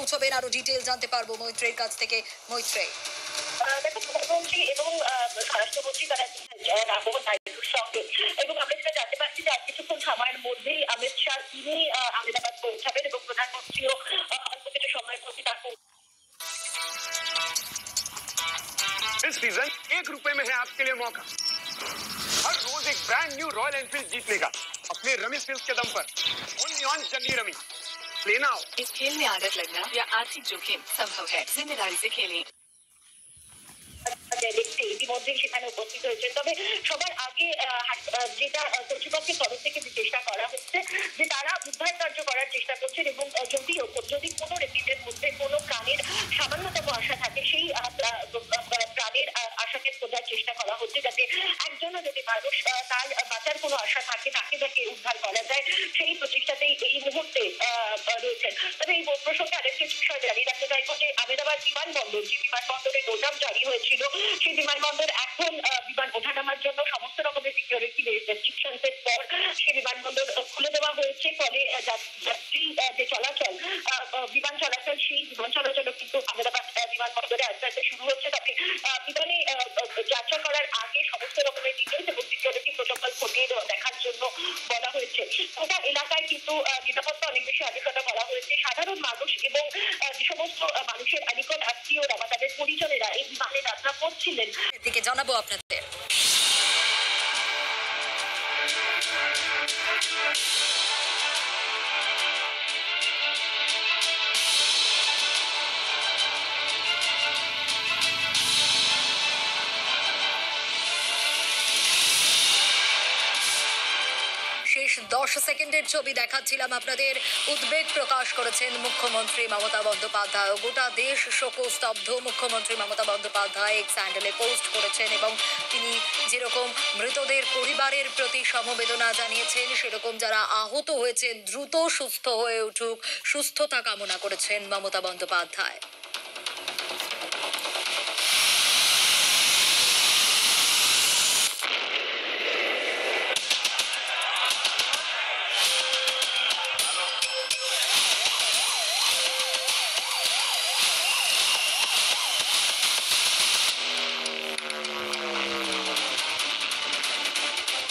পৌঁছবেন, আরো ডিটেল জানতে পারবো মৈত্রের কাছ থেকে। মৈত্রে, দেখো, প্রধানমন্ত্রী এবং স্বরাষ্ট্রমন্ত্রী তারা রাঘব নাইডুর সঙ্গে, এবং আমরা যেটা জানতে পারছি যে আর কিছুক্ষণ সময়ের মধ্যেই অমিত শাহ তিনি আহমেদাবাদ পৌঁছাবেন এবং প্রধানমন্ত্রীও অল্প কিছু সময়ের মধ্যে তার इस सीजन ₹1 में है आपके लिए मौका हर रोज एक ब्रांड न्यू रॉयल एनफील्ड जीतने का अपने रमी स्किल्स के दम पर। Only on Jangi rummy. लेना हो। इस खेल में आदत लगना या आर्थिक जोखिम संभव है, जिम्मेदारी से खेलें। দেখতে ইতিমধ্যেই সেখানে উপস্থিত হয়েছে। তবে সবার আগে যেটা কর্তৃপক্ষের তরফ থেকে চেষ্টা করা হচ্ছে যে তারা উদ্ধার কার্য করার চেষ্টা করছেন, এবং যদি কোনো রেপিডের মধ্যে কোনো প্রাণের সামান্যতম আশা থাকে সেই প্রাণের আশাকে খোঁজার চেষ্টা করা হচ্ছে, যাতে একজনও যদি মানুষ তার বাঁচার কোনো আশা থাকে তাকে যাতে উদ্ধার করা যায়, সেই প্রচেষ্টাতেই এই মুহূর্তে রয়েছেন। তবে এই প্রসঙ্গে আরেকটি বিষয় জানিয়ে রাখতে চাইব যে আহমেদাবাদ বিমানবন্দর, যে বিমানবন্দরে নোটাম জারি হয়েছিল, সেই বিমানবন্দর এখন বিমান ওঠানামার জন্য সমস্ত রকমের সিকিউরিটি রেস্ট্রিকশনসের পর সেই বিমানবন্দর খুলে দেওয়া হয়েছে। ফলে যাত্রী যে চলাচল, বিমান চলাচল, সেই বিমান চলাচলও কিন্তু আহমেদাবাদ বিমানবন্দরে আস্তে আস্তে শুরু হচ্ছে। তবে বিমানে যাত্রা করার আগে সমস্ত রকমের ডিটেলস এবং সিকিউরিটি প্রোটোকল খতিয়ে দেখার জন্য বলা হয়েছে। গোটা এলাকায় কিন্তু নিরাপত্তা অনেক বেশি আধিক্যতা করা হয়েছে। সাধারণ মানুষ এবং যে সমস্ত মানুষের নিকট আত্মীয়রা বা তাদের পরিজনেরা এই বিমানে যাত্রা করছিলেন, এদিকে জানাবো আপনাদের। শেষ 10 সেকেন্ডের ছবি দেখাচ্ছিলাম আপনাদের। উদ্বেগ প্রকাশ করেছেন মুখ্যমন্ত্রী মমতা বন্দ্যোপাধ্যায়। গোটা দেশ শোকস্তব্ধ। মুখ্যমন্ত্রী মমতা বন্দ্যোপাধ্যায় এক্স হ্যান্ডেলে পোস্ট করেছেন এবং তিনি যেরকম মৃতদের পরিবারের প্রতি সমবেদনা জানিয়েছেন, সেরকম যারা আহত হয়েছেন দ্রুত সুস্থ হয়ে উঠুক, সুস্থতা কামনা করেছেন মমতা বন্দ্যোপাধ্যায়।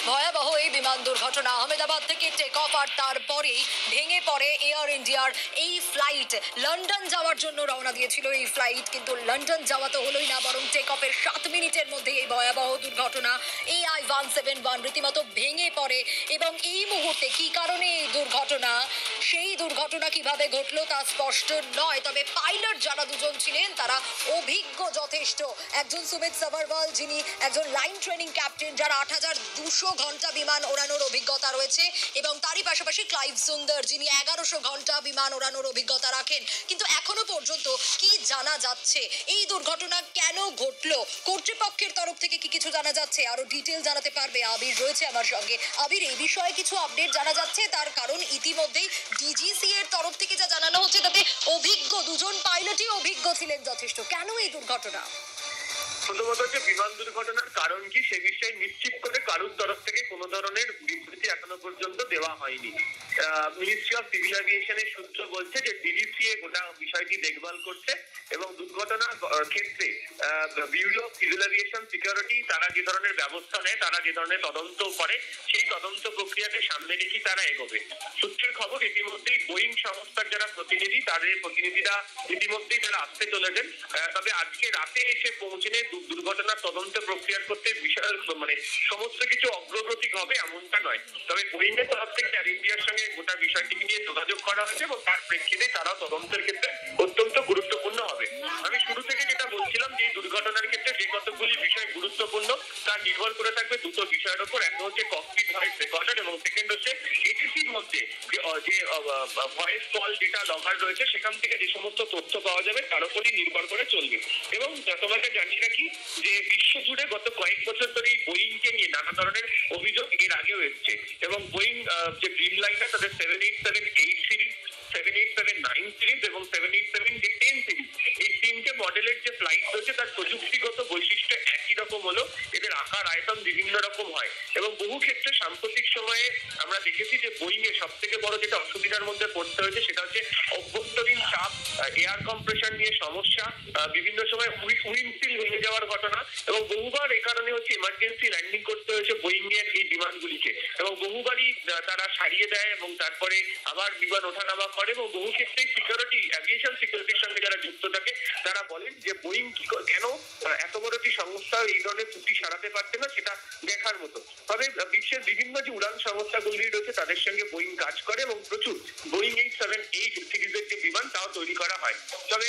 ভয়াবহ এই বিমান দুর্ঘটনা। আহমেদাবাদ থেকে টেক অফ আর তারপরেই ভেঙে পড়ে এয়ার ইন্ডিয়ার এই ফ্লাইট। লন্ডন যাওয়ার জন্য রওনা দিয়েছিল এই ফ্লাইট, কিন্তু লন্ডন যাওয়া তো হলোই না, বরং টেক অফের 7 মিনিটের মধ্যে এই ভয়াবহ দুর্ঘটনা। AI-171 রীতিমতো ভেঙে পড়ে এবং এই মুহূর্তে কি কারণে এই দুর্ঘটনা, সেই দুর্ঘটনা কিভাবে ঘটলো তা স্পষ্ট নয়। তবে পাইলট যারা দুজন ছিলেন তারা অভিজ্ঞ যথেষ্ট। একজন সুমিত সাভারওয়াল, যিনি একজন লাইন ট্রেনিং ক্যাপ্টেন, যার 8200 ঘন্টা বিমান ওড়ানোর অভিজ্ঞতা রয়েছে, এবং তারই পাশাপাশি ক্লাইভ সুন্দর, যিনি 1100 ঘন্টা বিমান ওড়ানোর অভিজ্ঞতা রাখেন। কিন্তু এখনো পর্যন্ত কি জানা যাচ্ছে, এই দুর্ঘটনা কেন ঘটলো, কর্তৃপক্ষের তরফ থেকে কি কিছু জানা যাচ্ছে, আরো ডিটেল জানাতে পারবে আবির রয়েছে আমার সঙ্গে। আবির, এই বিষয়ে কিছু আপডেট জানা যাচ্ছে? তার কারণ ইতিমধ্যেই ডিজিসি এর তরফ থেকে যা জানানো হচ্ছে তাতে অভিজ্ঞ দুজন পাইলটই অভিজ্ঞ ছিলেন যথেষ্ট। কেন এই দুর্ঘটনা? প্রথমত হচ্ছে বিমান দুর্ঘটনার কারণ কি সে বিষয়ে নিশ্চিত করে কারোর তরফ থেকে কোনো ধরনের বিবৃতি এখনো পর্যন্ত দেওয়া হয়নি। মিনিস্ট্রি অফ সিভিল এভিয়েশনের সূত্র বলছে যে ডিজিসিএ গোটা বিষয়টি দেখভাল করছে এবং দুর্ঘটনার ক্ষেত্রে bureau of civil aviation security তারা যে ধরনের ব্যবস্থা নেয়, তারা যে ধরনের তদন্ত করে, সেই তদন্ত প্রক্রিয়াকে সামনে রেখে তারা এগোবে। সূত্রের খবর ইতিমধ্যেই বোয়িং সংস্থার যারা প্রতিনিধি, তাদের প্রতিনিধিরা ইতিমধ্যেই তারা আসতে চলেছেন। তবে আজকে রাতে এসে পৌঁছনে দুর্ঘটনার তদন্ত প্রক্রিয়া করতে বিশাল সমস্ত কিছু অগ্রগতি হবে এমনটা নয়। তবে বোয়িং এর তরফ থেকে এয়ার ইন্ডিয়ার সঙ্গে গোটা বিষয়টিকে নিয়ে যোগাযোগ করা হয়েছে এবং তার প্রেক্ষিতে তারা তদন্তের ক্ষেত্রে অত্যন্ত গুরুত্বপূর্ণ হবে। আমি শুরু থেকে যেটা বলছিলাম যে এই দুর্ঘটনার ক্ষেত্রে যে কতগুলি বিষয় গুরুত্বপূর্ণ তা নির্ভর করে থাকবে দুটো বিষয়ের উপর। একটা হচ্ছে ককপিট ভয়েস রেকর্ডার এবং সেকেন্ড হচ্ছে এটিসির মধ্যে যে ভয়েস কল যেটা লগার রয়েছে সেখান থেকে যে সমস্ত তথ্য পাওয়া যাবে তার উপরই নির্ভর করে চলবে। এবং তোমাকে জানিয়ে রাখি যে বিশ্বজুড়ে গত কয়েক বছর ধরে এই বোয়িংকে নিয়ে নানা ধরনের অভিযোগ এর আগেও এসছে এবং বোয়িং যে ড্রিম লাইনার তাদের 787-8 সিরিজ, 787-9 সিরিজ এবং 787-10 সিরিজ, এই তিনটে মডেলের যে ফ্লাইট রয়েছে তার প্রযুক্তিগত বৈশিষ্ট্য একই রকম হলো, এদের আকার আয়তন বিভিন্ন রকম হয় এবং বহু ক্ষেত্রে সাম্প্রতিক সময়ে আমরা দেখেছি যে বোয়িং এর সব থেকে বড় যেটা অসুবিধার মধ্যে পড়তে হয়েছে সেটা হচ্ছে অভ্যন্তরীণ চাপ এয়ার কম্প্রেশন নিয়ে সমস্যা, বিভিন্ন সময় উইন্ডশিল্ড ভেঙে যাওয়ার ঘটনা, এবং বহুবার এ কারণে হচ্ছে ইমার্জেন্সি ল্যান্ডিং করতে হয়েছে বোয়িং এর এই বিমানগুলিকে, এবং বহুবারই তারা সারিয়ে দেয় এবং তারপরে আবার বিমান ওঠানামা করে, এবং বহু ক্ষেত্রে সিকিউরিটি অ্যাভিয়েশন সিকিউরিটির সঙ্গে যারা যুক্ত থাকে তারা বলেন যে বোয়িং কেন এত বড় একটি সংস্থা এই ধরনের ত্রুটি সারাতে পারছে না, সেটা দেখার মতো। তবে বিশ্বের বিভিন্ন যে উড়ান সংস্থাগুলি রয়েছে তাদের সঙ্গে বোয়িং কাজ করে এবং প্রচুর বোয়িং 878 সিরিজের যে বিমান তাও তৈরি করা হয়। তবে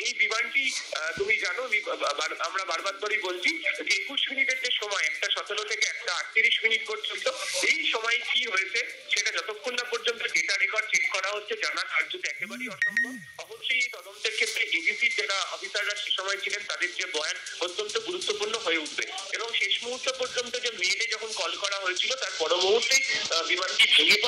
এই বিমানটি তুমি জানো, আমরা বারবার ধরেই বলছি যে 21 মিনিটের যে সময়, 1:17 থেকে 1:38 মিনিট পর্যন্ত, এই সময় কি হয়েছে সেটা যতক্ষণ না পর্যন্ত ডেটা রেকর্ড চেক করা হচ্ছে জানা কার্যত একেবারেই অসম্ভব। অবশ্যই এই তদন্তের ক্ষেত্রে এডিসির যারা অফিসাররা সে সময় ছিলেন তাদের যে বয়ান অত্যন্ত গুরুত্বপূর্ণ হয়ে উঠবে, এবং শেষ মুহূর্ত পর্যন্ত যে মেয়েদের যখন কল করা হয়েছিল তার পর মুহূর্তেই বিমানটি ভেঙে পড়ে।